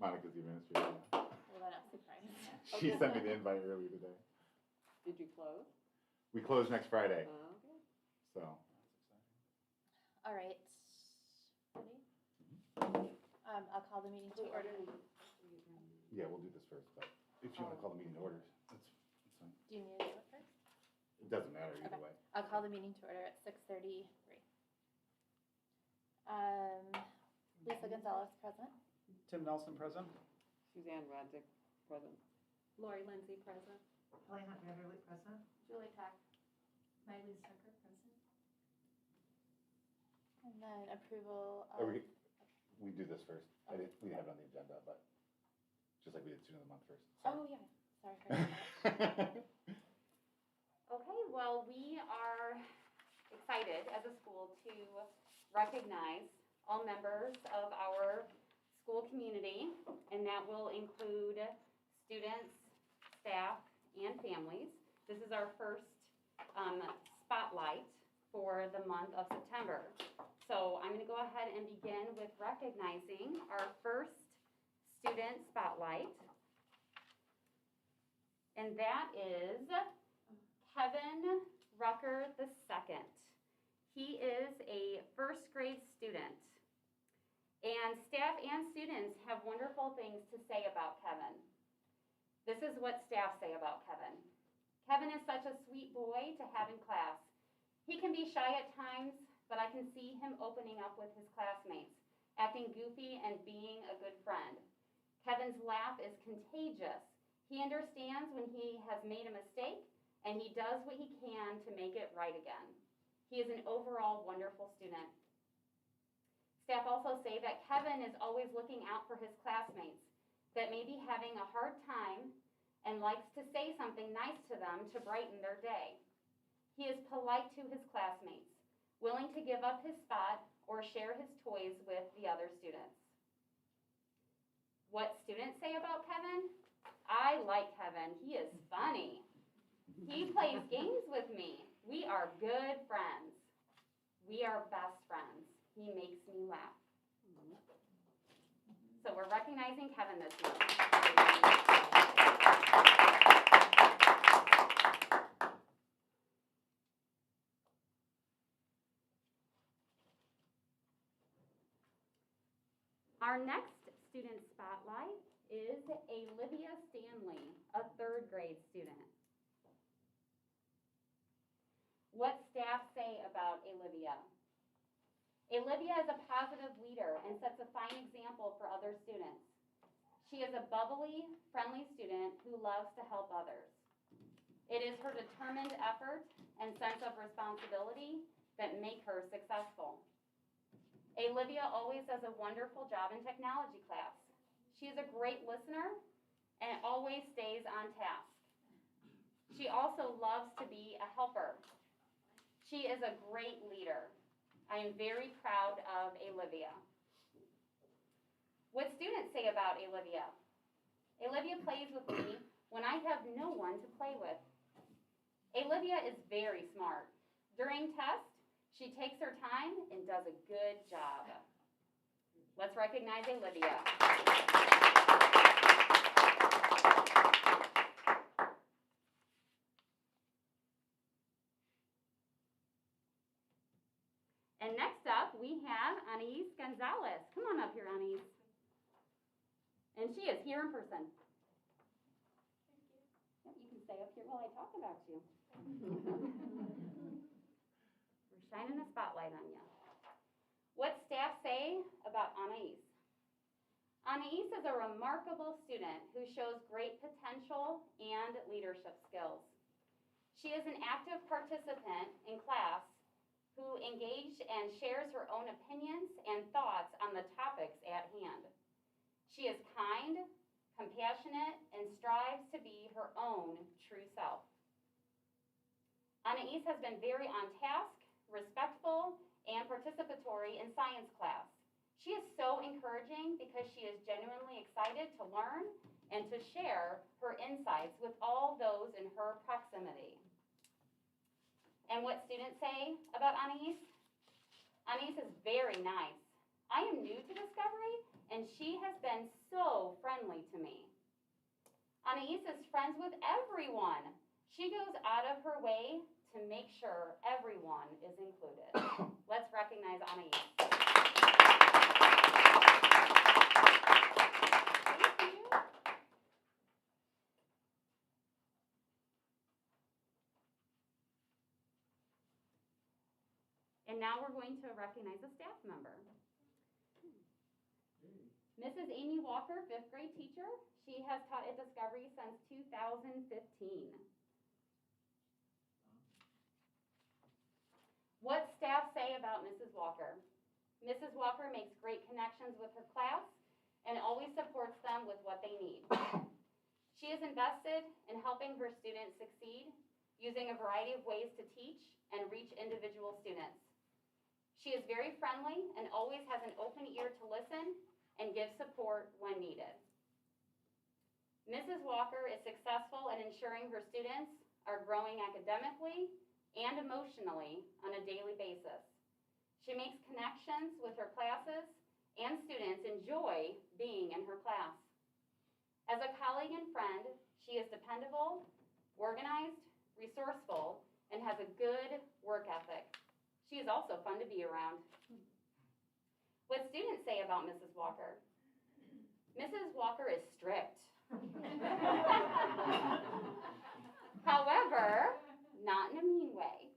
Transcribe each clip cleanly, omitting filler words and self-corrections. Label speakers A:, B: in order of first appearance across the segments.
A: Monica's the administrator.
B: Well, then I'm surprised.
A: She sent me the invite earlier today.
C: Did you close?
A: We close next Friday,
C: Okay.
A: so.
B: All right. Ready? I'll call the meeting to order.
A: Yeah, we'll do this first, but if you want to call the meeting to order, that's fine.
B: Do you need to do it first?
A: It doesn't matter either
B: Okay.
A: way.
B: I'll call the meeting to order at 6:33. Lisa Gonzalez, present.
D: Tim Nelson, present.
C: Suzanne Radzik, present.
E: Lori Lindsay, present.
F: Elena Vanderleet, present.
E: Julie Tack. Miley Tucker, present.
B: And then approval
A: Or
B: of,
A: we do this first. We have it on the agenda, but just like we did student of the month first.
B: oh yeah, sorry.
E: Okay, well, we are excited as a school to recognize all members of our school community, and that will include students, staff, and families. This is our first spotlight for the month of September. So I'm going to go ahead and begin with recognizing our first student spotlight, and that is Kevin Rucker II. He is a first grade student, and staff and students have wonderful things to say about Kevin. This is what staff say about Kevin. Kevin is such a sweet boy to have in class. He can be shy at times, but I can see him opening up with his classmates, acting goofy and being a good friend. Kevin's laugh is contagious. He understands when he has made a mistake, and he does what he can to make it right again. He is an overall wonderful student. Staff also say that Kevin is always looking out for his classmates that may be having a hard time and likes to say something nice to them to brighten their day. He is polite to his classmates, willing to give up his spot or share his toys with the other students. What students say about Kevin? I like Kevin. He is funny. He plays games with me. We are good friends. We are best friends. He makes me laugh. So we're recognizing Kevin this month. Our next student spotlight is Olivia Stanley, a third grade student. What staff say about Olivia? Olivia is a positive leader and sets a fine example for other students. She is a bubbly, friendly student who loves to help others. It is her determined effort and sense of responsibility that make her successful. Olivia always does a wonderful job in technology class. She is a great listener and always stays on task. She also loves to be a helper. She is a great leader. I am very proud of Olivia. What students say about Olivia? Olivia plays with me when I have no one to play with. Olivia is very smart. During tests, she takes her time and does a good job. Let's recognize Olivia. And next up, we have Anise Gonzalez. Come on up here, Anise. And she is here in person. Yep, you can stay up here while I talk about you. We're shining a spotlight on you. What staff say about Anise? Anise is a remarkable student who shows great potential and leadership skills. She is an active participant in class who engages and shares her own opinions and thoughts on the topics at hand. She is kind, compassionate, and strives to be her own true self. Anise has been very on task, respectful, and participatory in science class. She is so encouraging because she is genuinely excited to learn and to share her insights with all those in her proximity. And what students say about Anise? Anise is very nice. I am new to Discovery, and she has been so friendly to me. Anise is friends with everyone. She goes out of her way to make sure everyone is included. Let's recognize Anise. Thank you. And now we're going to recognize a staff member. Mrs. Amy Walker, 5th grade teacher. She has taught at Discovery since 2015. What staff say about Mrs. Walker? Mrs. Walker makes great connections with her class and always supports them with what they need. She is invested in helping her students succeed, using a variety of ways to teach and reach individual students. She is very friendly and always has an open ear to listen and give support when needed. Mrs. Walker is successful in ensuring her students are growing academically and emotionally on a daily basis. She makes connections with her classes, and students enjoy being in her class. As a colleague and friend, she is dependable, organized, resourceful, and has a good work ethic. She is also fun to be around. What students say about Mrs. Walker? Mrs. Walker is strict. However, not in a mean way.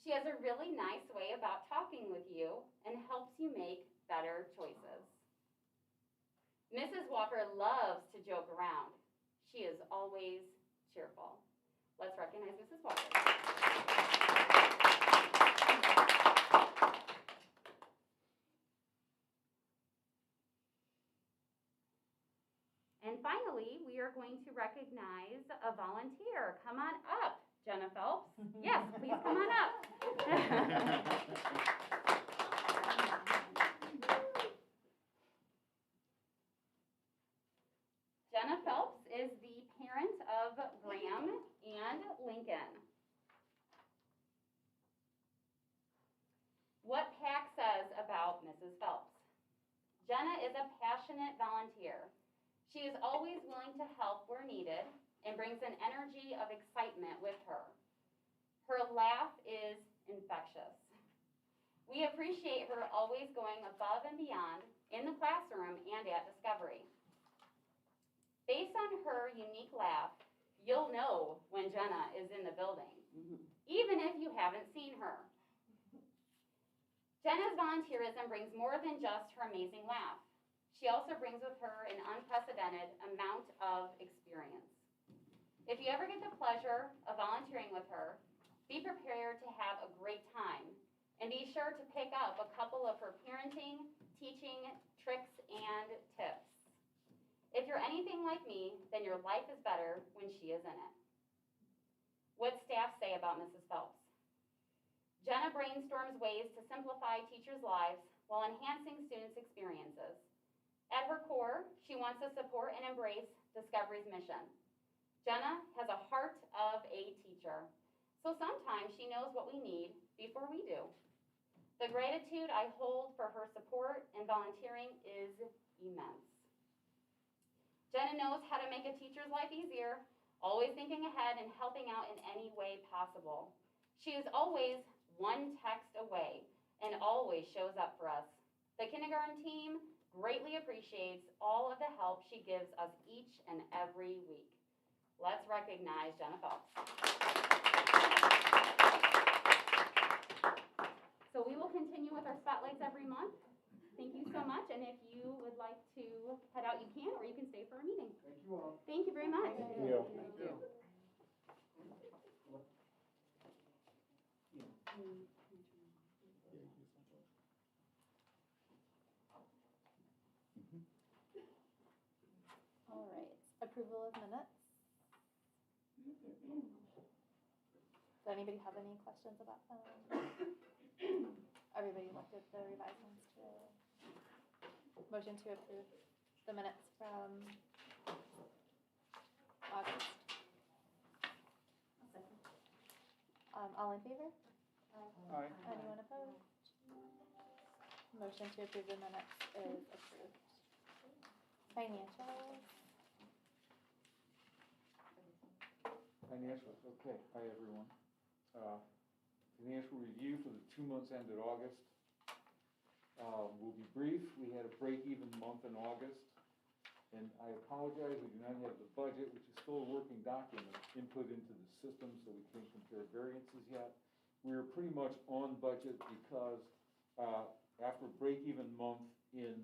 E: She has a really nice way about talking with you and helps you make better choices. Mrs. Walker loves to joke around. She is always cheerful. Let's recognize Mrs. Walker. And finally, we are going to recognize a volunteer. Come on up, Jenna Phelps. Yes, please come on up. Jenna Phelps is the parent of Graham and Lincoln. What PAC says about Mrs. Phelps? Jenna is a passionate volunteer. She is always willing to help where needed and brings an energy of excitement with her. Her laugh is infectious. We appreciate her always going above and beyond in the classroom and at Discovery. Based on her unique laugh, you'll know when Jenna is in the building, even if you haven't seen her. Jenna's volunteerism brings more than just her amazing laugh. She also brings with her an unprecedented amount of experience. If you ever get the pleasure of volunteering with her, be prepared to have a great time and be sure to pick up a couple of her parenting, teaching tricks and tips. If you're anything like me, then your life is better when she is in it. What staff say about Mrs. Phelps? Jenna brainstorms ways to simplify teachers' lives while enhancing students' experiences. At her core, she wants to support and embrace Discovery's mission. Jenna has a heart of a teacher, so sometimes she knows what we need before we do. The gratitude I hold for her support and volunteering is immense. Jenna knows how to make a teacher's life easier, always thinking ahead and helping out in any way possible. She is always one text away and always shows up for us. The kindergarten team greatly appreciates all of the help she gives us each and every week. Let's recognize Jenna Phelps. So we will continue with our spotlights every month. Thank you so much, and if you would like to head out, you can, or you can stay for our meeting.
D: Thank you all.
E: Thank you very much.
A: Thank you.
D: Thank you.
B: All right, approval of minutes. Does anybody have any questions about them? Everybody looked at the revised ones too. Motion to approve the minutes from August. All in favor?
D: Aye.
B: Anyone opposed? Motion to approve the minutes is approved. Financials.
D: Financials, okay, hi everyone. Financial review for the 2 months ended August. We'll be brief, we had a break-even month in August. And I apologize, we do not have the budget, which is still a working document, input into the system, so we can't compare variances yet. We are pretty much on budget because after a break-even month in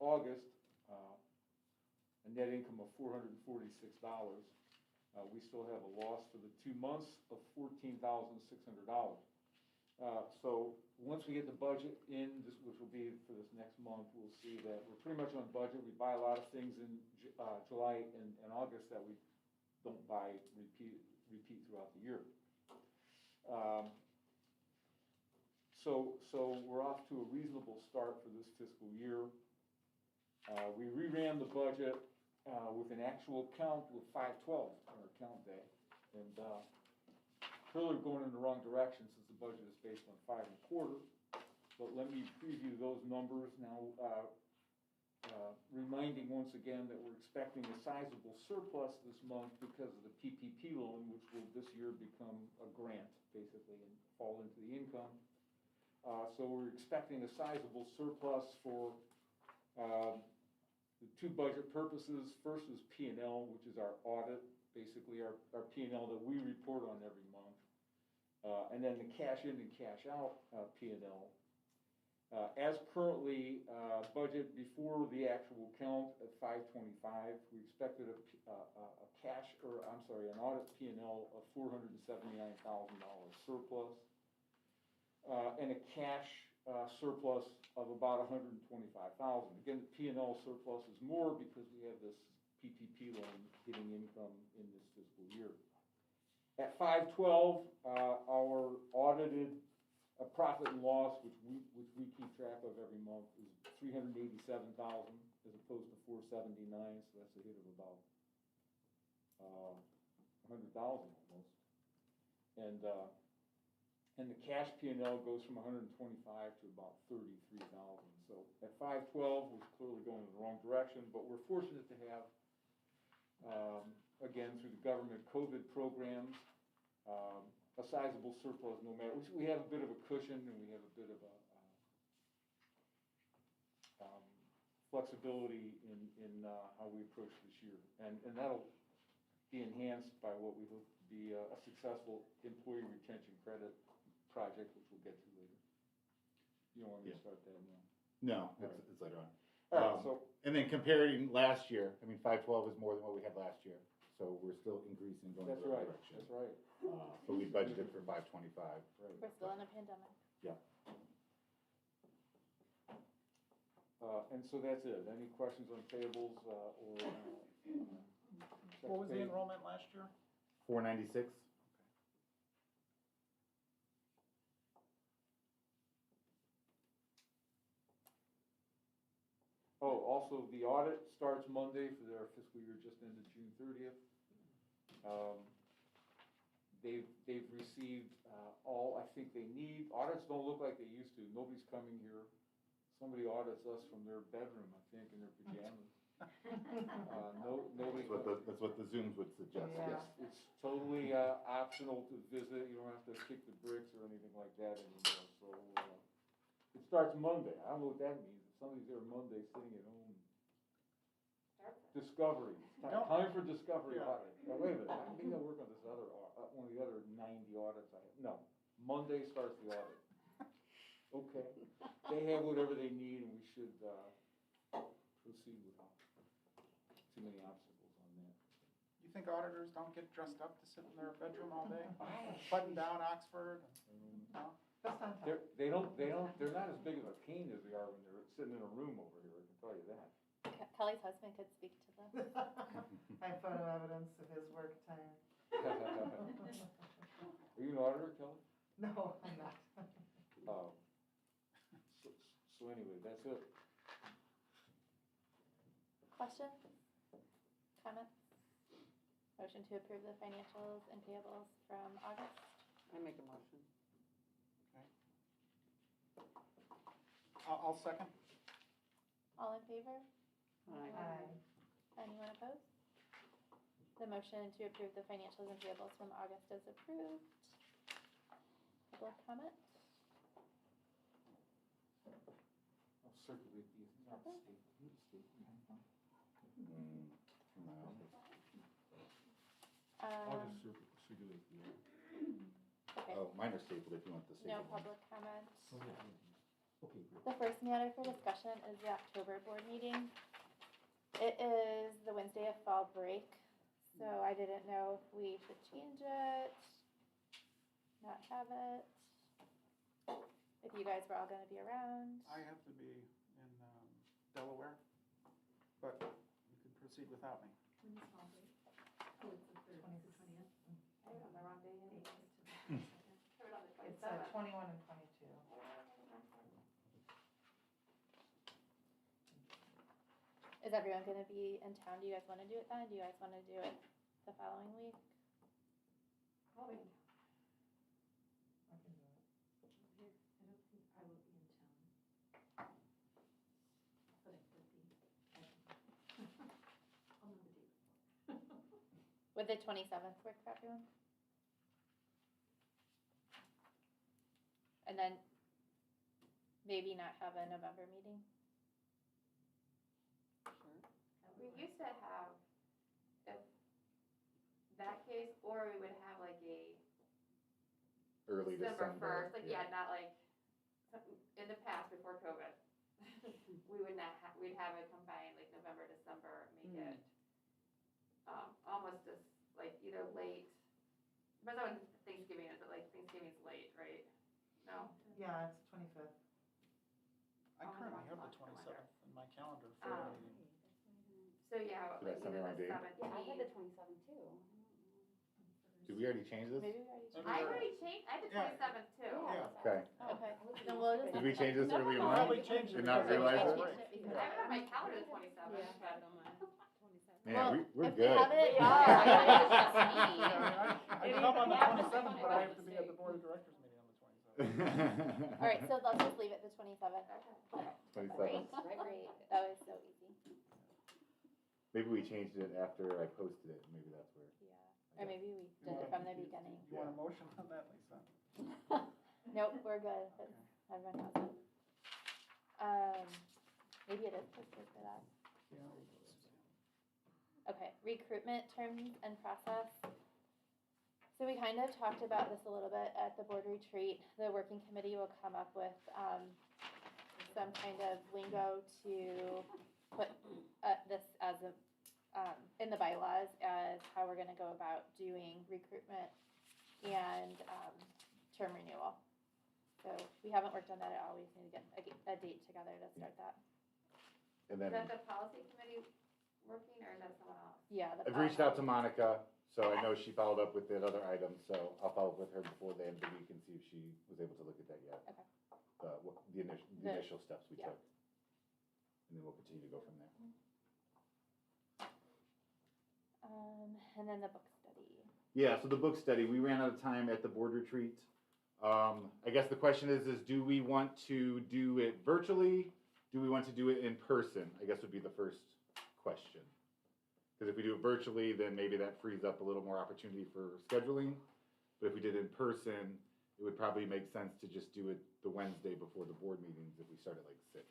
D: August, a net income of $446, we still have a loss for the 2 months of $14,600. So once we get the budget in, which will be for this next month, we'll see that we're pretty much on budget. We buy a lot of things in July and August that we don't buy repeat throughout the year. So we're off to a reasonable start for this fiscal year. We reran the budget with an actual count with 512 on our count day, and clearly going in the wrong direction since the budget is based on 5 1/4. But let me preview those numbers now, reminding once again that we're expecting a sizable surplus this month because of the PPP loan, which will this year become a grant, basically, and fall into the income. So we're expecting a sizable surplus for the 2 budget purposes. First is P&L, which is our audit, basically our P&L that we report on every month. And then the cash in and cash out P&L. As currently budget before the actual count at 525, we expected an audit P&L of $479,000 surplus, and a cash surplus of about $125,000. Again, the P&L surplus is more because we have this PPP loan hitting income in this fiscal year. At 512, our audited profit and loss, which we keep track of every month, is $387,000 as opposed to $479, so that's a hit of about $100,000 almost. And the cash P&L goes from 125 to about 33,000. So at 512, we're clearly going in the wrong direction, but we're fortunate to have, again, through the government COVID programs, a sizable surplus no matter, we have a bit of a cushion and we have a bit of a flexibility in how we approach this year. And that'll be enhanced by what we hope to be a successful employee retention credit project, which we'll get to later. You don't want me to start that now?
A: No, it's later on.
D: All right, so.
A: And then comparing last year, I mean, 512 is more than what we had last year, so we're still increasing, going in the right direction.
D: That's right.
A: So we budgeted for 525.
D: Right.
B: We're still in a pandemic.
A: Yeah.
D: And so that's it. Any questions on payables or?
G: What was the enrollment last year?
A: 496.
D: Oh, also, the audit starts Monday for their fiscal year just ended June 30th. They've received all I think they need. Audits don't look like they used to. Nobody's coming here. Somebody audits us from their bedroom, I think, in their pajamas. Nobody.
A: That's what the Zooms would suggest.
F: Yeah.
A: Yes.
D: It's totally optional to visit. You don't have to kick the bricks or anything like that anymore. So it starts Monday. I don't know what that means. If somebody's there Monday sitting at home. Discovery. Time for discovery audit. Now, wait a minute. I think I work on this other one of the other 90 audits I have. No, Monday starts the audit. Okay. They have whatever they need, and we should proceed without too many obstacles on that.
G: You think auditors don't get dressed up to sit in their bedroom all day? Button down Oxford? No?
F: That's not
D: They're not as big of a pain as they are when they're sitting in a room over here, I can tell you that.
B: Kelly's husband could speak to this.
F: I have photo evidence of his work time.
D: Are you an auditor, Kelly?
F: No, I'm not.
D: So anyway, that's it.
B: Questions? Comments? Motion to approve the financials and payables from August.
C: I make a motion.
G: I'll second.
B: All in favor?
C: Aye.
F: Aye.
B: opposed? The motion to approve the financials and payables from August is approved. Public comment?
D: I'll circulate these. Not
B: Okay.
D: staple. Need a staple.
A: No.
D: I'll just circulate the other.
B: Okay,
A: Oh, mine are stapled if you want the
B: no
A: stapled one.
B: public comment.
D: Okay, great.
B: The first matter for discussion is the October board meeting. It is the Wednesday of fall break, so I didn't know if we should change it, not have it. If you guys were all gonna be around.
G: I have to be in Delaware, but you can proceed without me.
F: Twenty.
B: I wrote on the wrong day anyway. I wrote on the
F: It's
B: 27th.
F: 21 and 22.
B: Is everyone gonna be in town? Do you guys wanna do it then? Do you guys wanna do it the following week?
F: I can do it.
B: Would the 27th work for everyone? And then maybe not have a November meeting?
E: We used to have, if that case, or we would have like a
A: Early
E: December
A: December.
E: first, like, yeah, not like, in the past, before COVID. We would not have, we'd have it combined, like November, December, make it, almost as, like, either late, depends on when Thanksgiving is, but like Thanksgiving's late, right? No?
F: Yeah, it's 25th.
G: I
E: Oh,
G: currently have the
E: I wonder.
G: 27th in my calendar for a meeting.
E: So, yeah,
A: Did I
E: like
A: send the
E: either
A: wrong
E: the
A: date?
E: 17th.
C: Yeah, I had the 27 too.
A: Did we already change this?
B: Maybe we already changed
E: I
B: it.
E: already changed, I had the
G: Yeah.
E: 27th too.
G: Yeah.
A: Okay.
B: Okay, then we'll just.
A: Did we change this early
G: No,
A: on?
G: probably changed it
A: Did not
G: because
A: realize
G: of
A: it?
G: the break.
E: I have it on my calendar the 27th,
C: Yeah.
E: but.
A: Man,
B: Well,
A: we're
B: if we
A: good.
B: have it-
E: We are.
G: Yeah, I come on the
E: Yeah.
G: 27th, but I have to be at the board of directors meeting on the 27th.
B: All right, so let's just leave it the 27th.
A: 27th.
B: Great, that was so easy.
A: Maybe we changed it after I posted it, maybe that's where.
B: Yeah, or maybe we did it from the beginning.
G: You want a motion on that, Lisa?
B: Nope, we're good, but everyone has it. Maybe it is posted for that. Okay, recruitment terms and process. So we kind of talked about this a little bit at the board retreat. The working committee will come up with some kind of lingo to put this as a, in the bylaws as how we're gonna go about doing recruitment and term renewal. So we haven't worked on that at all. We just need to get a date together to start that.
A: And
E: Is
A: then
E: that the policy committee working, or is that someone else?
B: Yeah. the
A: I've reached out to
B: policy.
A: Monica, so I know she followed up with that other item, so I'll follow up with her before the end of the week and see if she was able to look at that yet.
B: Okay.
A: The initial steps we
B: yeah.
A: took. And then we'll continue to go from there.
B: And then the book study.
A: Yeah, so the book study, we ran out of time at the board retreat. I guess the question is do we want to do it virtually? Do we want to do it in person? I guess would be the first question. Because if we do it virtually, then maybe that frees up a little more opportunity for scheduling. But if we did it in person, it would probably make sense to just do it the Wednesday before the board meetings if we start at like 6.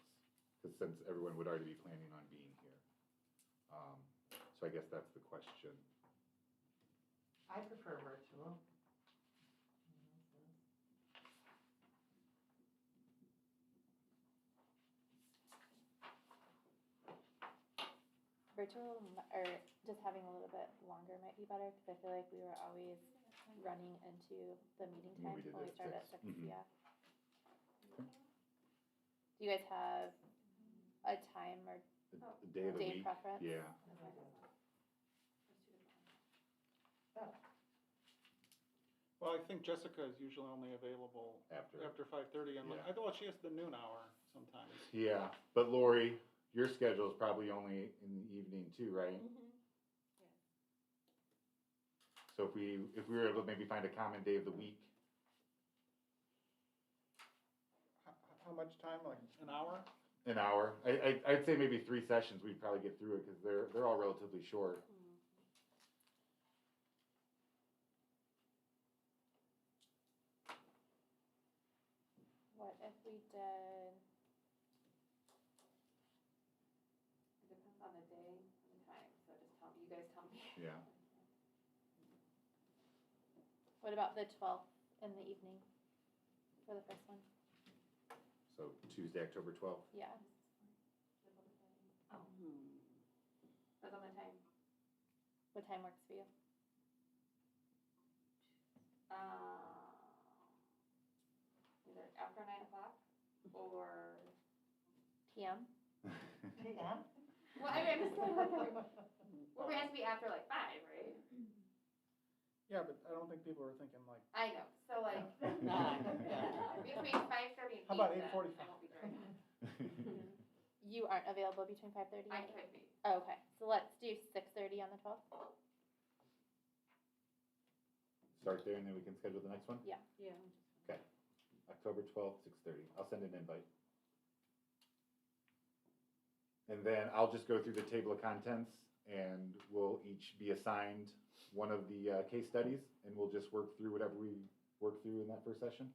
A: Because since everyone would already be planning on being here. So I guess that's the question.
F: I prefer virtual.
B: Virtual or just having a little bit longer might be better because I feel like we were always running into the meeting
A: When
B: time
A: we did
B: when
A: it
B: we
A: at
B: started at
A: 6.
B: 6,
A: Mhm.
B: yeah. Do you guys have a time or
A: The day of the
B: day
A: week?
B: preference?
A: Yeah.
G: Well, I think Jessica is usually only available
A: After.
G: after 5:30, and
A: Yeah.
G: I thought she has the noon hour sometimes.
A: Yeah, but Lori, your schedule is probably only in the evening too, right? So if we were able to maybe find a common day of the week,
G: How much time, like an hour?
A: An hour. I'd say maybe 3 sessions, we'd probably get through it, because they're all relatively short.
B: What if we did,
E: It depends on the day and the time, so just tell me, you guys tell me.
A: Yeah.
B: what about the 12th in the evening for the first one?
A: So Tuesday, October 12th.
B: Yeah.
E: Oh, depends on the time.
B: What time works for you?
E: Either after 9 o'clock or,
B: PM?
F: PM?
E: well, I mean, I'm just saying, like, well, it has to be after like 5, right?
G: Yeah, but I don't think people are thinking like,
E: I know, so like, between 5:30 and 8,
G: How about
E: then
G: 8:45?
E: I won't be doing it.
B: You aren't available between 5:30
E: I
B: and 8?
E: could be.
B: Oh, okay, so let's do 6:30 on the 12th?
A: Start there, and then we can schedule the next one?
C: Yeah.
A: October 12th, 6:30. I'll send an invite. And then I'll just go through the table of contents, and we'll each be assigned one of the case studies, and we'll just work through whatever we work through in that first session.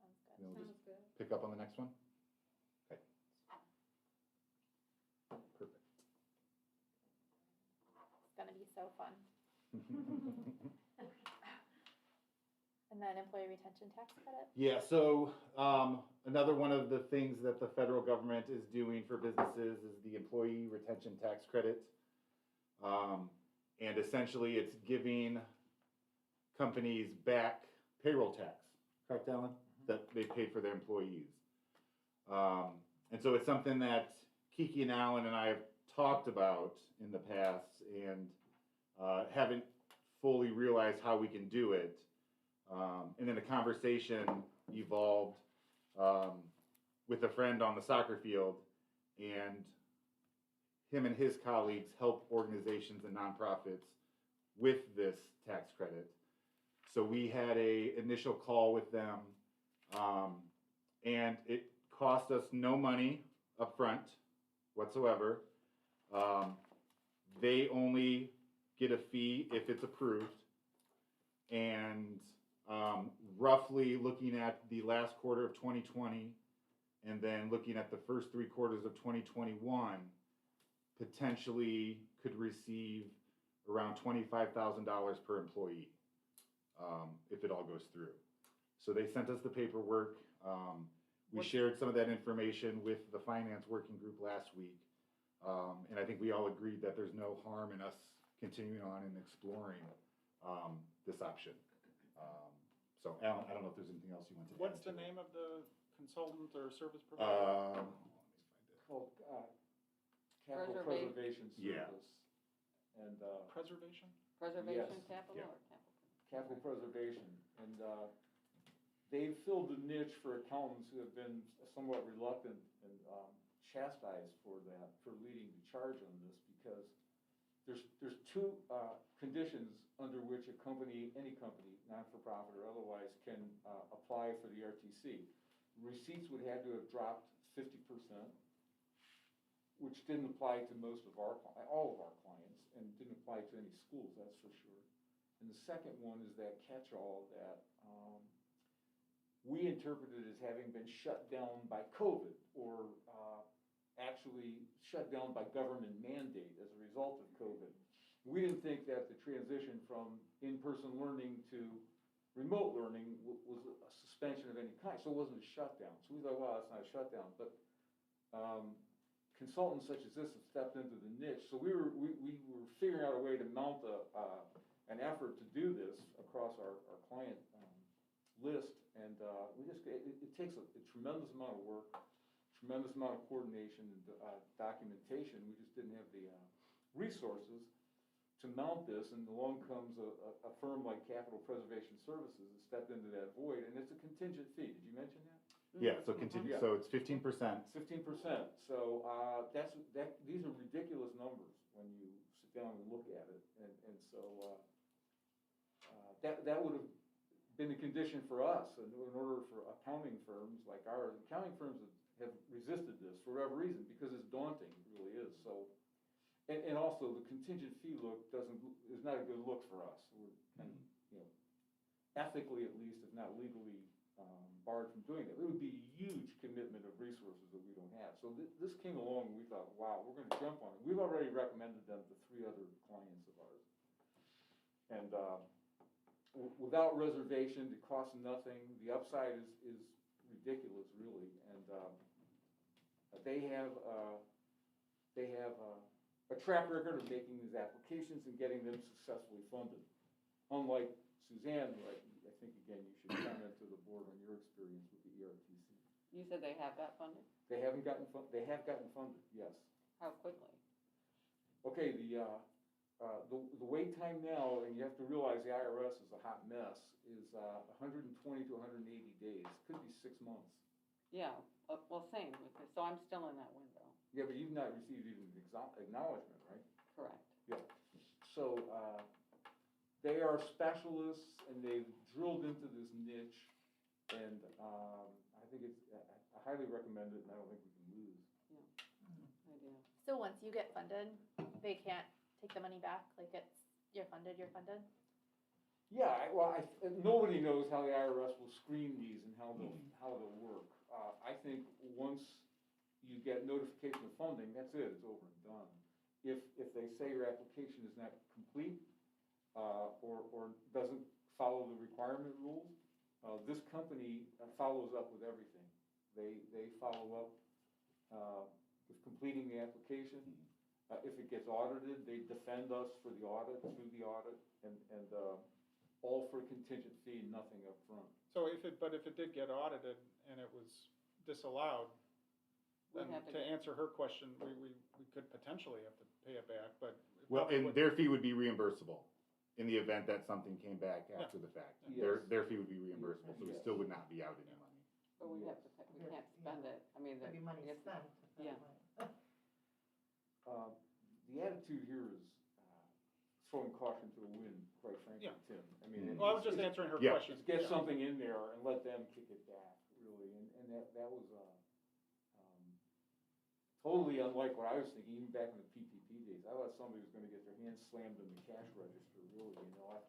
B: Sounds good.
A: And then we'll just
C: good.
A: pick up on the next one. Okay. Perfect.
B: It's gonna be so fun. And then employee retention tax credit?
A: Yeah, so another one of the things that the federal government is doing for businesses is the employee retention tax credit. And essentially it's giving companies back payroll tax, correct, Alan? That they paid for their employees. And so it's something that Kiki and Alan and I have talked about in the past, and haven't fully realized how we can do it. And then the conversation evolved with a friend on the soccer field, and him and his colleagues help organizations and nonprofits with this tax credit. So we had a initial call with them, and it cost us no money up front whatsoever. They only get a fee if it's approved, and roughly looking at the last quarter of 2020 and then looking at the first 3 quarters of 2021, potentially could receive around $25,000 per employee if it all goes through. So they sent us the paperwork. We shared some of that information with the finance working group last week. And I think we all agreed that there's no harm in us continuing on and exploring this option. So Alan, I don't know if there's anything else you want to add.
G: what's the name of the consultant or service provider?
D: Called Capital
C: Preservation.
D: Preservation
A: Yeah.
D: Service. And
G: Preservation?
C: Preservation
D: Yes.
C: capital
A: Yeah.
C: or capital?
D: Capital Preservation. And they've filled the niche for accountants who have been somewhat reluctant and chastised for that, for leading the charge on this, because there's 2 conditions under which a company, any company, not-for-profit or otherwise, can apply for the RTC. Receipts would have to have dropped 50%, which didn't apply to all of our clients, and didn't apply to any schools, that's for sure. And the second one is that catch-all that we interpreted as having been shut down by COVID, or actually shut down by government mandate as a result of COVID. We didn't think that the transition from in-person learning to remote learning was a suspension of any kind, so it wasn't a shutdown. So we thought, well, it's not a shutdown, but consultants such as this have stepped into the niche. So we were figuring out a way to mount an effort to do this across our client list, and it takes a tremendous amount of work, tremendous amount of coordination and documentation. We just didn't have the resources to mount this, and along comes a firm like Capital Preservation Services that stepped into that void, and it's a contingent fee. Did you mention that?
A: Yeah, so continue,
D: Yeah.
A: so it's 15%.
D: 15%. So these are ridiculous numbers when you sit down and look at it, and so that would have been the condition for us in order for accounting firms like ours. Accounting firms have resisted this for whatever reason, because it's daunting, it really is, so. And also, the contingent fee look is not a good look for us. We're kind of, you know, ethically at least, if not legally, barred from doing that. It would be a huge commitment of resources that we don't have. So this came along and we thought, wow, we're gonna jump on it. We've already recommended them to 3 other clients of ours. And without reservation, it costs nothing. The upside is ridiculous, really. And they have a track record of making these applications and getting them successfully funded. Unlike Suzanne, who I think, again, you should comment to the board on your experience with the ERTC.
C: You said they have that funded?
D: They have gotten funded, yes.
C: How quickly?
D: Okay, the wait time now, and you have to realize the IRS is a hot mess, is 120 to 180 days. Could be 6 months.
C: Yeah, well, same, so I'm still in that window.
D: Yeah, but you've not received even acknowledgement, right?
C: Correct.
D: Yeah. So they are specialists, and they've drilled into this niche, and I think I highly recommend it, and I don't think we can lose.
C: I do.
B: So once you get funded, they can't take the money back, like you're funded?
D: Yeah, nobody knows how the IRS will screen these and how they'll work. I think once you get notification of funding, that's it, it's over and done. If they say your application is not complete, or doesn't follow the requirement rules, this company follows up with everything. They follow up with completing the application. If it gets audited, they defend us for the audit, through the audit, and all for contingent fee, nothing up front.
G: So if it did get audited and it was disallowed, then to answer her question, we could potentially have to pay it back, but.
A: Well, and their fee would be reimbursable in the event that something came back after the fact.
D: Yes.
A: Their fee would be reimbursable, so we
D: Yes.
A: still would not be out any money.
C: But we have to, we can't spend it, I mean,
F: Maybe money
C: I guess-
F: spent. at that
C: Yeah.
F: point.
D: The attitude here is throwing caution to the wind, quite frankly,
G: Yeah.
D: Tim. I mean,
G: Well, I was just answering her
A: Yeah.
G: question.
D: Just get
G: Yeah.
D: something in there and let them kick it back, really, and that was totally unlike what I was thinking, even back in the PPP days. I thought somebody was gonna get their hands slammed in the cash register, really, you know.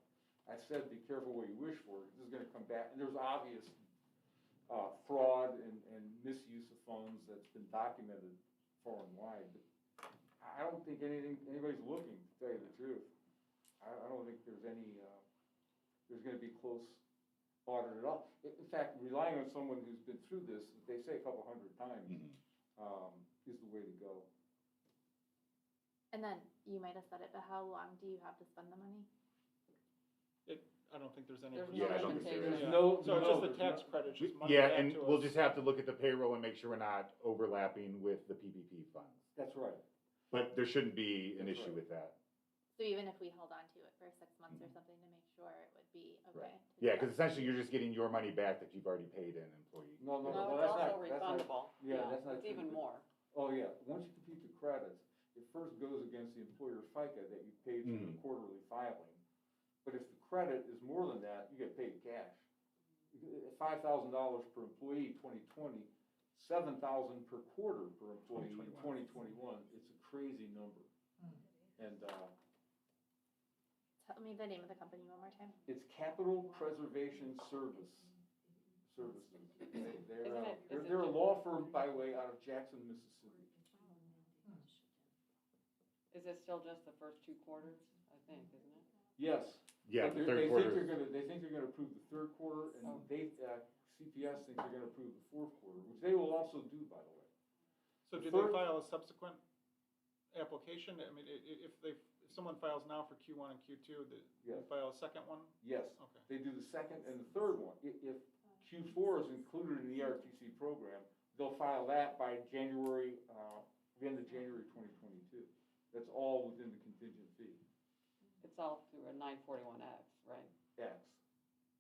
D: I said, be careful what you wish for, this is gonna come back, and there's obvious fraud and misuse of funds that's been documented far and wide, but I don't think anybody's looking, to tell you the truth. I don't think there's there's gonna be close audit at all. In fact, relying on someone who's been through this, they say a couple hundred times, is the way to go.
B: And then, you might have said it, but how long do you have to spend the money?
G: I don't think there's any.
C: There's
A: Yeah, I don't think there is.
G: Yeah.
D: No,
G: So it's just the
D: there's
G: tax
D: no-
G: credit, just money
A: Yeah,
G: back
A: and
G: to
A: we'll
G: us.
A: just have to look at the payroll and make sure we're not overlapping with the PPP funds.
D: That's right.
A: But there shouldn't be an
D: That's
A: issue
D: right.
A: with that.
B: So even if we held on to it for 6 months or something to make sure it would be okay?
A: Right.
B: to
A: Yeah,
B: do
A: because
B: that?
A: essentially you're just getting your money back that you've already paid an employee.
D: No,
C: No,
D: well,
C: it's
D: that's
C: also
D: not- that's not-
C: refundable.
D: yeah, that's not
C: It's
D: true.
C: even more.
D: Oh, yeah, once you complete the credits, it first goes against the employer FICA that you paid through the quarterly filing. But if the credit is more than that, you get paid cash. $5,000 per employee, 2020, $7,000 per quarter per employee in 2021. It's a crazy number. And
B: Tell me the name of the company one more time.
D: it's Capital Preservation Services. They're a law firm, by the way, out of Jackson, Mississippi.
C: Is it still just the first 2 quarters, I think, isn't it?
D: Yes.
A: Yeah,
D: But
A: the
D: they
A: third
D: think
A: quarter.
D: they think they're gonna approve the 3rd quarter, and
C: Oh.
D: CPS thinks they're gonna approve the 4th quarter, which they will also do, by the way.
G: So do
D: Third-
G: they file a subsequent application? I mean, if someone files now for Q1 and Q2, they
D: Yes.
G: file a second one?
D: Yes,
G: Okay.
D: they do the 2nd and the 3rd one. If Q4 is included in the ERTC program, they'll file that by January, the end of January 2022. That's all within the contingent fee.
C: It's all through a 941X, right?
D: X,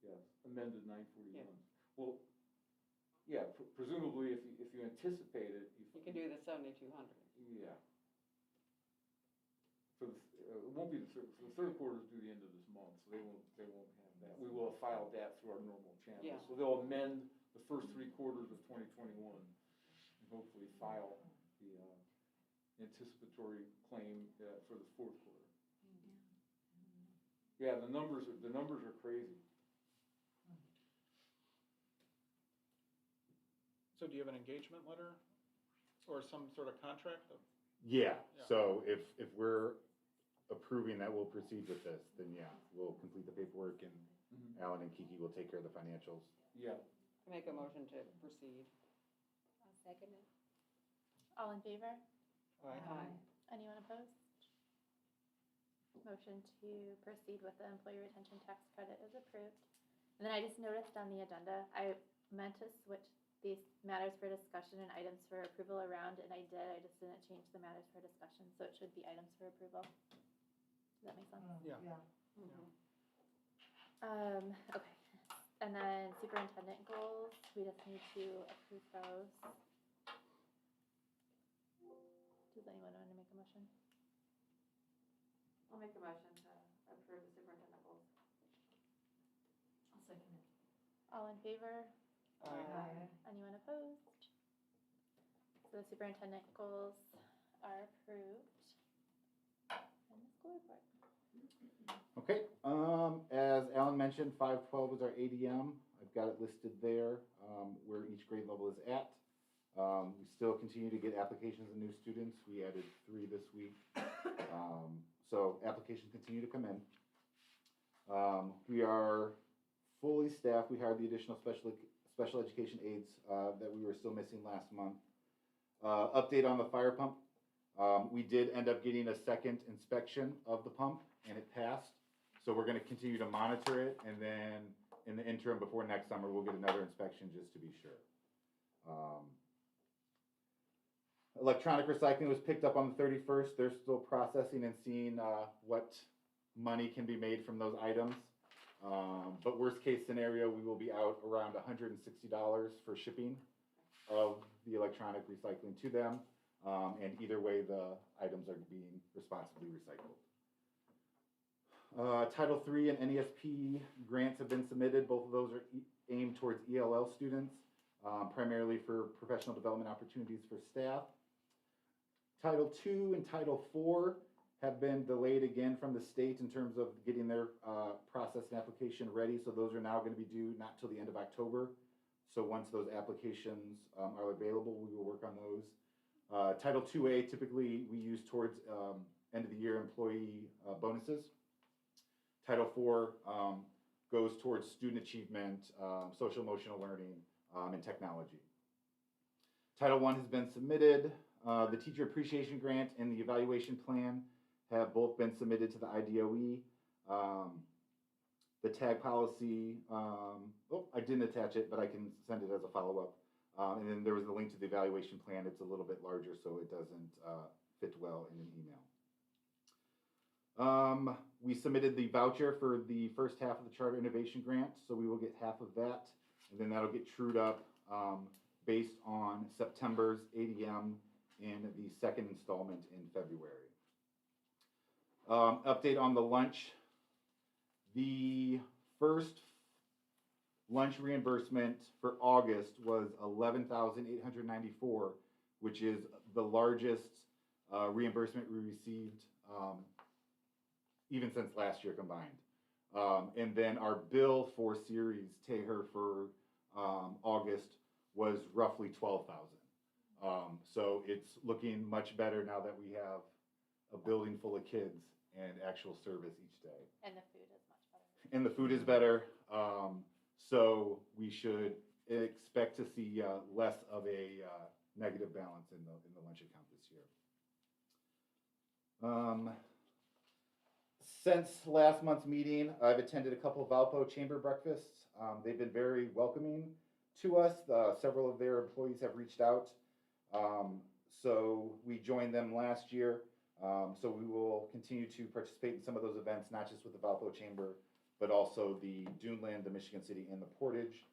D: yes, amended 941. Well, yeah, presumably if you anticipate it,
C: You can do the 7,200.
D: yeah. It won't be the 3rd quarter is due the end of this month, so they won't have that. We will have filed that through our normal channels.
C: Yeah.
D: So they'll amend the first 3 quarters of 2021 and hopefully file the anticipatory claim for the fourth quarter. Yeah, the numbers are crazy.
G: So do you have an engagement letter or some sort of contract?
A: Yeah,
G: Yeah.
A: so if we're approving that we'll proceed with this, then yeah, we'll complete the paperwork and Alan and Kiki will take care of the financials.
D: Yeah.
C: Make a motion to proceed.
E: I'll second it.
B: All in favor?
C: Aye.
B: Anyone opposed? Motion to proceed with the employee retention tax credit is approved. And then I just noticed on the agenda, I meant to switch these matters for discussion and items for approval around, and I did. I just didn't change the matters for discussion, so it should be items for approval. Does that make sense?
G: Yeah.
B: Okay. And then superintendent goals, we just need to approve those. Does anyone want to make a motion?
C: I'll make a motion to approve the superintendent goals.
F: I'll second it.
B: All in favor?
C: Aye.
B: Anyone opposed? So the superintendent goals are approved. And the school report.
A: Okay, as Alan mentioned, 512 is our ADM. I've got it listed there, where each grade level is at. We still continue to get applications of new students. We added 3 this week. So applications continue to come in. We are fully staffed. We hired the additional special education aides that we were still missing last month. Update on the fire pump. We did end up getting a second inspection of the pump and it passed. So we're going to continue to monitor it, and then in the interim before next summer, we'll get another inspection just to be sure. Electronic recycling was picked up on the 31st. They're still processing and seeing what money can be made from those items. But worst case scenario, we will be out around $160 for shipping of the electronic recycling to them. And either way, the items are being responsibly recycled. Title III and NESP grants have been submitted. Both of those are aimed towards ELL students, primarily for professional development opportunities for staff. Title II and Title IV have been delayed again from the state in terms of getting their process and application ready. So those are now going to be due not till the end of October. So once those applications are available, we will work on those. Title IIA typically we use towards end of the year employee bonuses. Title IV goes towards student achievement, social emotional learning, and technology. Title I has been submitted. The teacher appreciation grant and the evaluation plan have both been submitted to the IDOE. The tag policy, I didn't attach it, but I can send it as a follow-up. And then there was a link to the evaluation plan. It's a little bit larger, so it doesn't fit well in an email. We submitted the voucher for the first half of the Charter Innovation Grant, so we will get half of that, and then that'll get trued up based on September's ADM and the second installment in February. Update on the lunch. The first lunch reimbursement for August was $11,894, which is the largest reimbursement we received even since last year combined. And then our bill for Series Teher for August was roughly $12,000. So it's looking much better now that we have a building full of kids and actual service each day.
B: And the food is much better.
A: And the food is better. So we should expect to see less of a negative balance in the lunch account this year. Since last month's meeting, I've attended a couple of Valpo chamber breakfasts. They've been very welcoming to us. Several of their employees have reached out. So we joined them last year. So we will continue to participate in some of those events, not just with the Valpo Chamber, but also the Duneland, the Michigan City, and the Portage.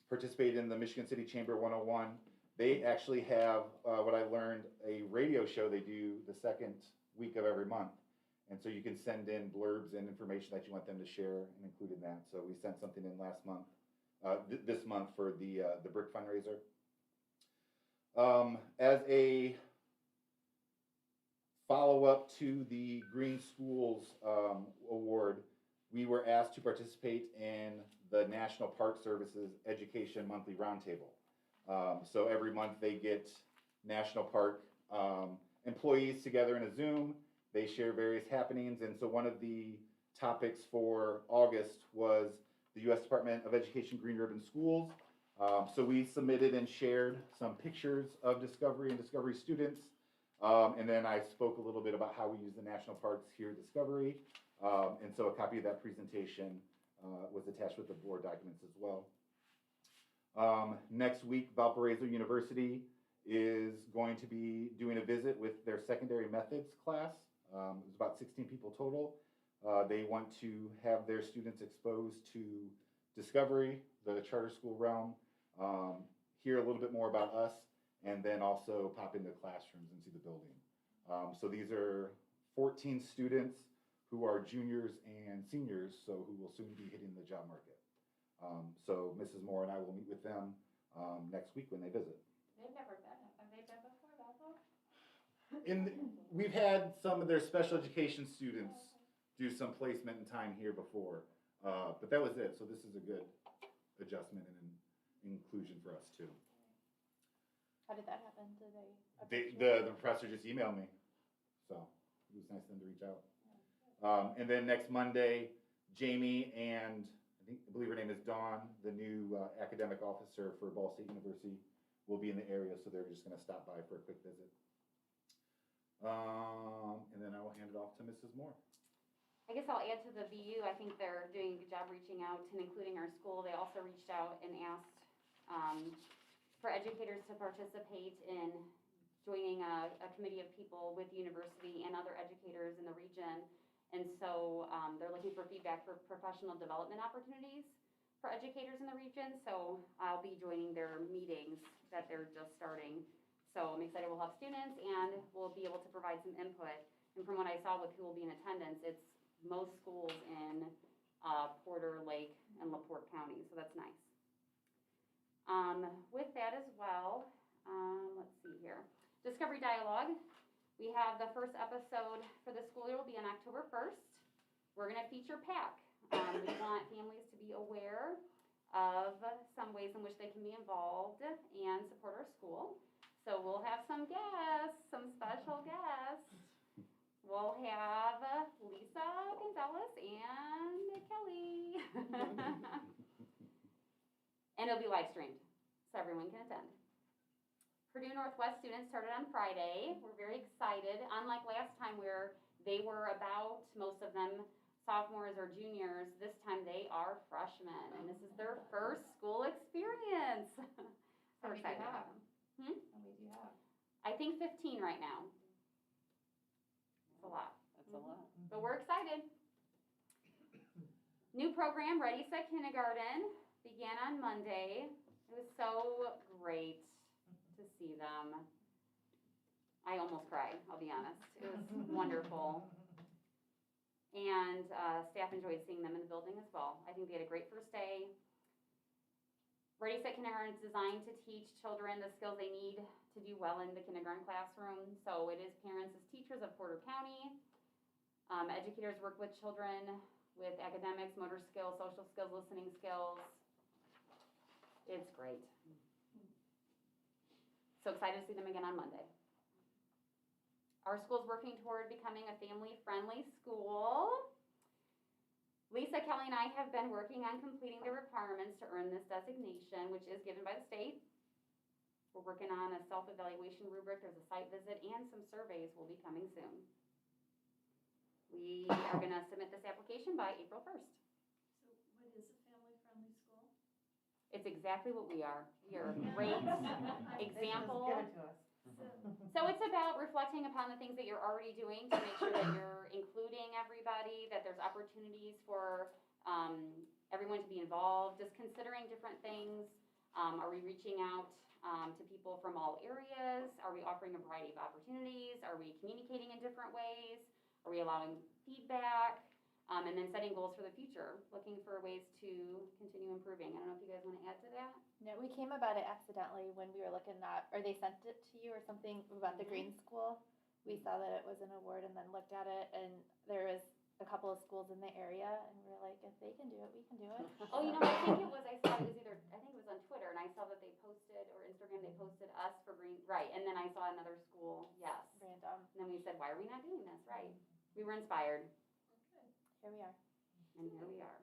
A: Participate in the Michigan City Chamber 101. They actually have, what I learned, a radio show they do the second week of every month. And so you can send in blurbs and information that you want them to share and include in that. So we sent something in last month, this month for the brick fundraiser. As a follow-up to the Green Schools Award, we were asked to participate in the National Park Service's Education Monthly Roundtable. So every month they get National Park employees together in a Zoom. They share various happenings, and so one of the topics for August was the U.S. Department of Education Green Ribbon Schools. So we submitted and shared some pictures of Discovery and Discovery students. And then I spoke a little bit about how we use the national parks here at Discovery. And so a copy of that presentation was attached with the board documents as well. Next week, Valparaiso University is going to be doing a visit with their secondary methods class. It's about 16 people total. They want to have their students exposed to Discovery, the charter school realm, hear a little bit more about us, and then also pop into classrooms and see the building. So these are 14 students who are juniors and seniors, so who will soon be hitting the job market. So Mrs. Moore and I will meet with them next week when they visit.
B: They've never been, have they been before, Valpo?
A: We've had some of their special education students do some placement and time here before, but that was it. So this is a good adjustment and inclusion for us too.
B: How did that happen? Did they? approach you?
A: The professor just emailed me, so it was nice of them to reach out. And then next Monday, Jamie and I believe her name is Dawn, the new academic officer for Ball State University, will be in the area, so they're just going to stop by for a quick visit. And then I will hand it off to Mrs. Moore.
E: I guess I'll add to the BU, I think they're doing a good job reaching out and including our school. They also reached out and asked for educators to participate in joining a committee of people with the university and other educators in the region. And so they're looking for feedback for professional development opportunities for educators in the region. So I'll be joining their meetings that they're just starting. So I'm excited we'll have students and we'll be able to provide some input. And from what I saw with who will be in attendance, it's most schools in Porter, Lake, and LaPorte County, so that's nice. With that as well, let's see here. Discovery Dialogue. We have the first episode for the school year will be on October 1st. We're going to feature PAC. We want families to be aware of some ways in which they can be involved and support our school. So we'll have some guests, some special guests. We'll have Lisa Gonzalez and Kelly. And it'll be live streamed, so everyone can attend. Purdue Northwest students started on Friday. We're very excited. Unlike last time where they were about, most of them, sophomores or juniors, this time they are freshmen. And this is their first school experience. So we're excited about them.
B: How many do you have?
E: I think 15 right now. It's a lot.
C: That's a lot.
E: But we're excited. New program, Ready, Set Kindergarten, began on Monday. It was so great to see them. I almost cried, I'll be honest. It was wonderful. And staff enjoyed seeing them in the building as well. I think they had a great first day. Ready, Set Kindergarten is designed to teach children the skills they need to do well in the kindergarten classroom. So it is parents as teachers of Porter County. Educators work with children with academics, motor skills, social skills, listening skills. It's great. So excited to see them again on Monday. Our school's working toward becoming a family-friendly school. Lisa, Kelly, and I have been working on completing the requirements to earn this designation, which is given by the state. We're working on a self-evaluation rubric. There's a site visit and some surveys will be coming soon. We are going to submit this application by April 1st.
H: So what is a family-friendly school?
E: It's exactly what we are. We are a great example.
F: Give it to us.
E: So it's about reflecting upon the things that you're already doing to make sure that you're including everybody, that there's opportunities for everyone to be involved, just considering different things. Are we reaching out to people from all areas? Are we offering a variety of opportunities? Are we communicating in different ways? Are we allowing feedback? And then setting goals for the future, looking for ways to continue improving. I don't know if you guys want to add to that?
B: No, we came about it accidentally when we were looking at, or they sent it to you or something about the green school. We saw that it was an award and then looked at it, and there was a couple of schools in the area, and we were like, if they can do it, we can do it.
E: Oh, you know, I think it was, I saw it was either, I think it was on Twitter, and I saw that they posted, or Instagram, they posted us for green, right, and then I saw another school, yes.
B: Random.
E: And then we said, why are we not doing this, right? We were inspired,
B: Here we are.
E: and here we are.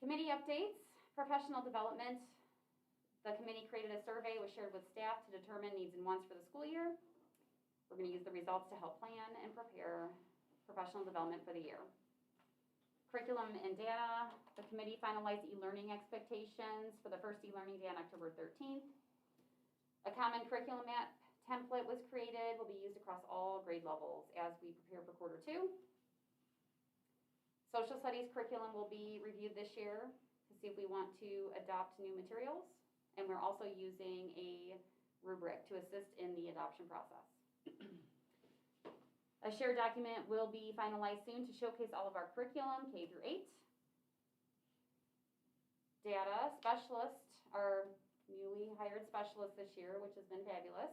E: Committee updates, professional development. The committee created a survey, was shared with staff to determine needs and wants for the school year. We're gonna use the results to help plan and prepare professional development for the year. Curriculum and data, the committee finalized e-learning expectations for the first e-learning day on October 13th. A common curriculum map template was created, will be used across all grade levels as we prepare for quarter 2. Social studies curriculum will be reviewed this year to see if we want to adopt new materials. And we're also using a rubric to assist in the adoption process. A shared document will be finalized soon to showcase all of our curriculum, K through 8. Data specialists, our newly hired specialists this year, which has been fabulous.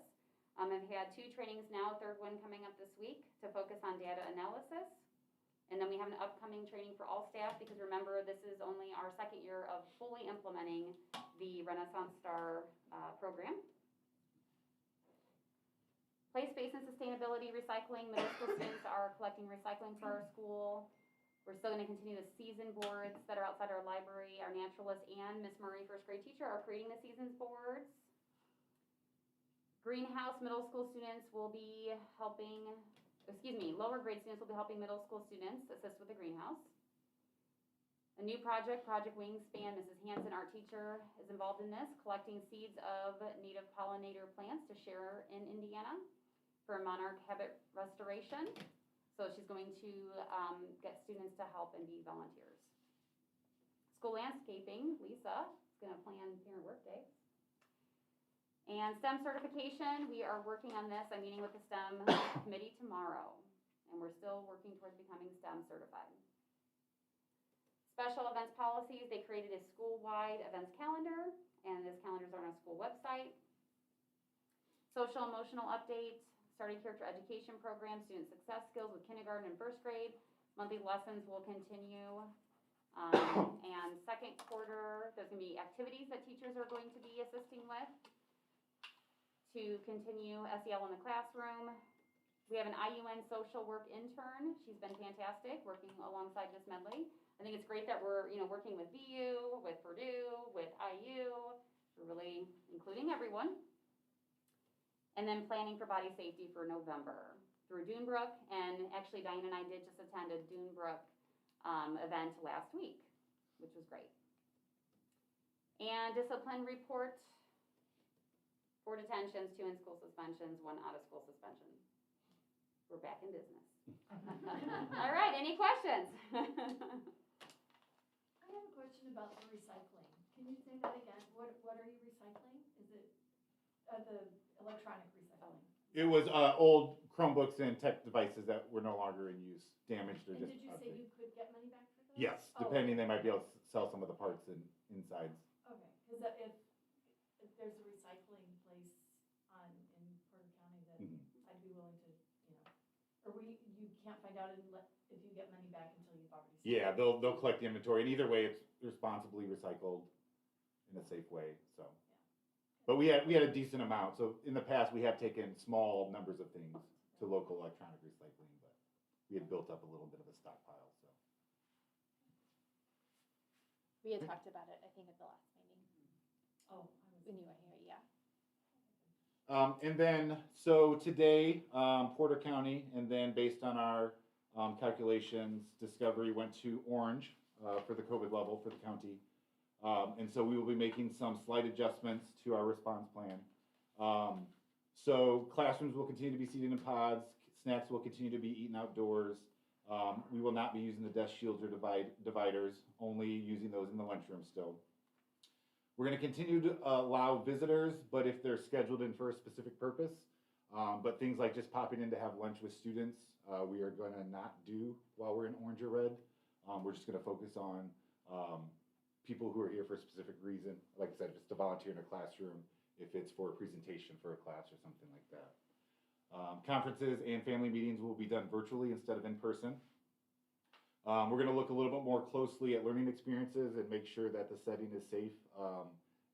E: I've had 2 trainings now, third one coming up this week to focus on data analysis. And then we have an upcoming training for all staff, because remember, this is only our second year of fully implementing the Renaissance Star program. Place, space, and sustainability recycling. Middle school students are collecting recycling for our school. We're still going to continue the season boards that are outside our library. Our naturalist and Miss Murray, first grade teacher, are creating the seasons boards. Greenhouse, middle school students will be helping, lower grade students will be helping middle school students assist with the greenhouse. A new project, Project Wingspan. Mrs. Hansen, our teacher, is involved in this, collecting seeds of native pollinator plants to share in Indiana for monarch habitat restoration. So she's going to get students to help and be volunteers. School landscaping, Lisa is going to plan parent work day. And STEM certification, we are working on this. I'm meeting with the STEM committee tomorrow, and we're still working towards becoming STEM certified. Special events policies, they created a school-wide events calendar, and this calendar is on our school website. Social emotional updates, starting character education program, student success skills with kindergarten and first grade. Monthly lessons will continue. And second quarter, there's going to be activities that teachers are going to be assisting with to continue SEL in the classroom. We have an IUN social work intern. She's been fantastic working alongside Miss Medley. I think it's great that we're working with VU, with Purdue, with IU. We're really including everyone. And then planning for body safety for November through Dunebrook. And actually Diane and I did just attend a Dunebrook event last week, which was great. And discipline report. 4 detentions, 2 in-school suspensions, 1 out-of-school suspension. We're back in business. All right, any questions?
H: I have a question about the recycling. Can you say that again? What are you recycling? Is it the electronic recycling?
A: It was old Chromebooks and tech devices that were no longer in use, damaged or
H: And
A: just.
H: did you say you could get money back for those?
A: Yes,
H: Oh,
A: depending,
H: okay.
A: they might be able to sell some of the parts and insides.
H: Okay, because if there's a recycling place in Porter County that
A: Mhm.
H: I'd be willing to, or you can't find out if you get money back until you've already sold
A: Yeah,
H: it.
A: they'll collect the inventory, and either way, it's responsibly recycled in a safe way. So, but we had a decent amount. So in the past, we have taken small numbers of things to local electronic recycling, but we had built up a little bit of a stockpile. So
B: We had talked about it, I think, at the last meeting,
H: Oh,
B: when you were here, yeah.
A: and then so today, Porter County, and then based on our calculations, Discovery went to orange for the COVID level for the county. And so we will be making some slight adjustments to our response plan. So classrooms will continue to be seated in pods, snacks will continue to be eaten outdoors. We will not be using the desk shields or dividers, only using those in the lunchroom still. We're going to continue to allow visitors, but if they're scheduled in for a specific purpose, But things like just popping in to have lunch with students, we are gonna not do while we're in orange or red. We're just gonna focus on people who are here for a specific reason. Like I said, if it's to volunteer in a classroom, if it's for a presentation for a class or something like that. Conferences and family meetings will be done virtually instead of in person. We're gonna look a little bit more closely at learning experiences and make sure that the setting is safe,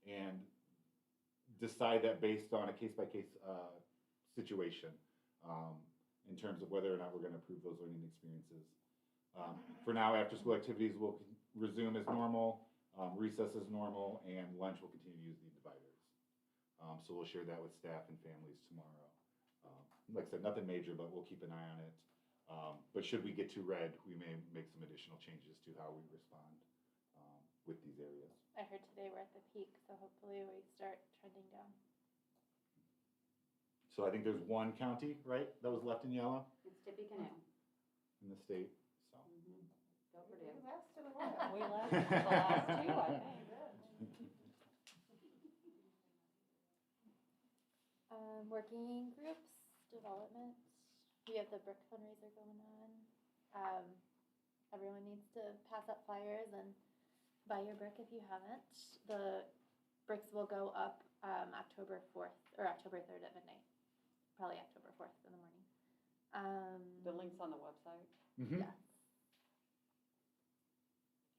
A: and decide that based on a case-by-case situation, in terms of whether or not we're gonna approve those learning experiences. For now, after-school activities will resume as normal, recess as normal, and lunch will continue to use the dividers. So we'll share that with staff and families tomorrow. Like I said, nothing major, but we'll keep an eye on it. But should we get to red, we may make some additional changes to how we respond with these areas.
B: I heard today we're at the peak, so hopefully we start trending down.
A: So I think there's one county, right, that was left in yellow
E: It's Tippecanoe.
A: in the state, so.
E: Go for
F: We
E: it.
F: lasted a while.
C: We lasted the last two, I think.
B: Working groups, development, we have the brick fundraiser going on. Everyone needs to pass out flyers and buy your brick if you haven't. The bricks will go up October 4th, or October 3rd at midnight. Probably October 4th in the morning.
C: The link's on the website.
A: Mhm.
B: Yes.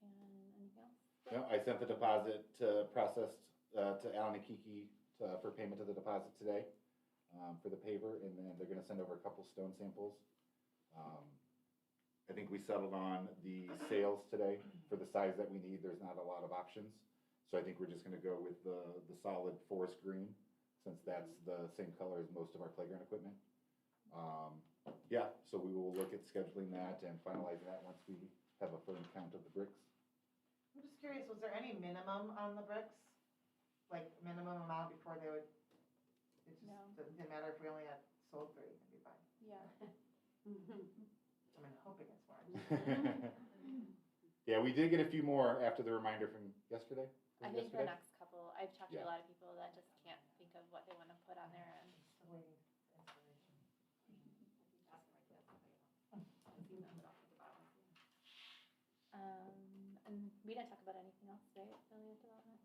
B: And anything else?
A: No, I sent the deposit to to Alan and Kiki for payment of the deposit today, for the paver, and then they're gonna send over a couple stone samples. I think we settled on the sales today for the size that we need. There's not a lot of options. So I think we're just gonna go with the solid forest green, since that's the same color as most of our playground equipment. Yeah, so we will look at scheduling that and finalizing that once we have a firm count of the bricks.
F: I'm just curious, was there any minimum on the bricks? Like minimum amount before they would, it just
B: No.
F: didn't matter if we only had sold 3, it'd be fine.
B: Yeah.
F: I mean, hoping it's more.
A: Yeah, we did get a few more after the reminder from yesterday.
B: I
A: Was it
B: think the
A: yesterday?
B: next couple, I've talked to
A: Yeah.
B: a lot of people that just can't think of what they want to put on there, and
F: Still waiting for inspiration.
B: and we didn't talk about anything else, right? Affiliate development.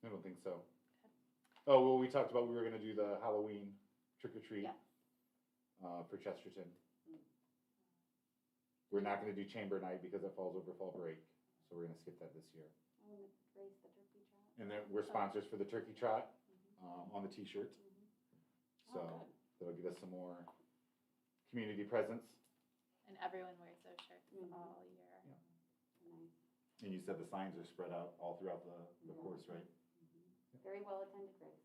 A: I don't think so. Oh, well, we talked about we were gonna do the Halloween trick or treat.
B: Yeah.
A: For Chesterton.
C: Mm.
A: We're not gonna do chamber night because it falls over fall break, so we're gonna skip that this year.
E: Oh, and raise the turkey trot.
A: And then we're sponsors for the turkey trot, on the t-shirts.
C: Oh,
A: So
C: good.
A: that'll give us some more community presence.
B: And everyone wears those shirts
E: Mhm.
B: all year.
E: Nice.
A: And you said the signs are spread out all throughout the
E: Yeah.
A: course, right?
E: Very well attended race.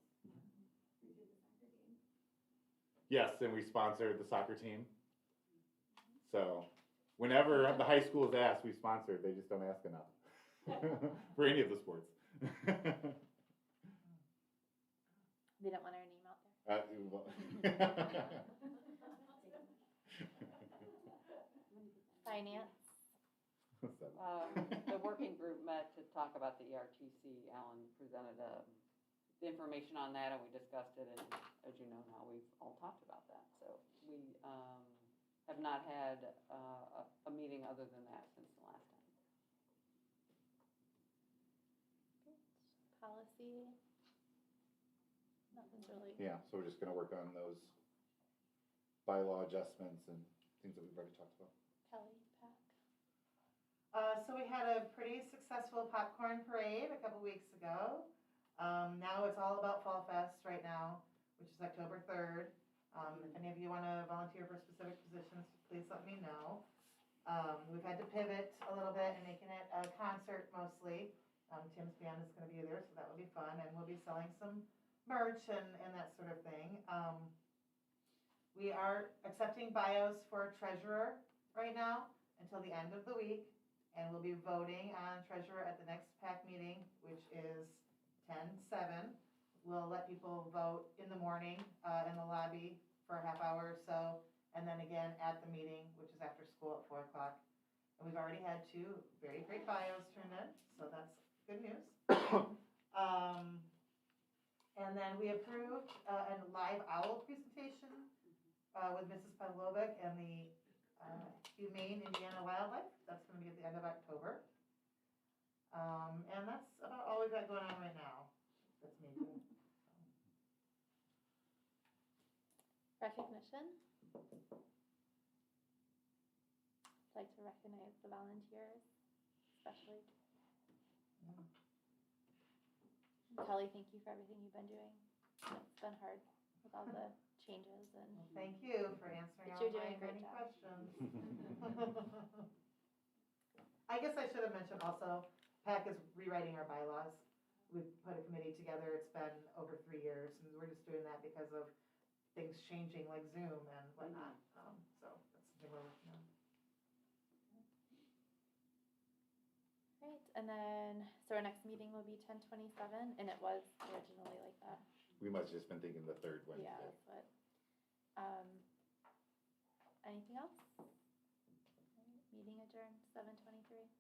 A: Yes, and we sponsored the soccer team. So whenever the high schools ask, we sponsor, they just don't ask enough. For any of the sports.
B: They don't want our name out there. Finance.
C: The working group met to talk about the ERTC. Alan presented the information on that, and we discussed it, and as you know now, we've all talked about that. So we have not had a meeting other than that since the last time.
B: Policy. Nothing's really.
A: Yeah, so we're just gonna work on those bylaw adjustments and things that we've already talked about.
B: Kelly, Pack.
F: So we had a pretty successful popcorn parade a couple weeks ago. Now it's all about Fall Fest right now, which is October 3rd. If any of you want to volunteer for specific positions, please let me know. We've had to pivot a little bit and making it a concert mostly. Tim's band is going to be there, so that will be fun, and we'll be selling some merch and that sort of thing. We are accepting bios for treasurer right now until the end of the week, and we'll be voting on treasurer at the next PAC meeting, which is 10/7. We'll let people vote in the morning in the lobby for a half hour or so, and then again at the meeting, which is after school at 4 o'clock. And we've already had 2 very great bios turned in, so that's good news. And then we approved a live owl presentation with Mrs. Pavlovic and the Humane Indiana Wildlife. That's going to be at the end of October. And that's about all we've got going on right now. That's major.
B: Recognition. I'd like to recognize the volunteers, especially. Kelly, thank you for everything you've been doing. It's been hard with all the changes and.
F: Well, thank you for answering
B: But
F: all
B: you're
F: my
B: doing a great
F: many
B: job.
F: questions. I guess I should have mentioned also, PAC is rewriting our bylaws. We've put a committee together. It's been over 3 years, and we're just doing that because of things changing like Zoom and whatnot. So that's something we're working on.
B: Right, and then, so our next meeting will be 10/27, and it was originally like that.
A: We must have just been thinking the third Wednesday.
B: Yeah, that's what. Anything else? Alright, meeting adjourned, 7:23.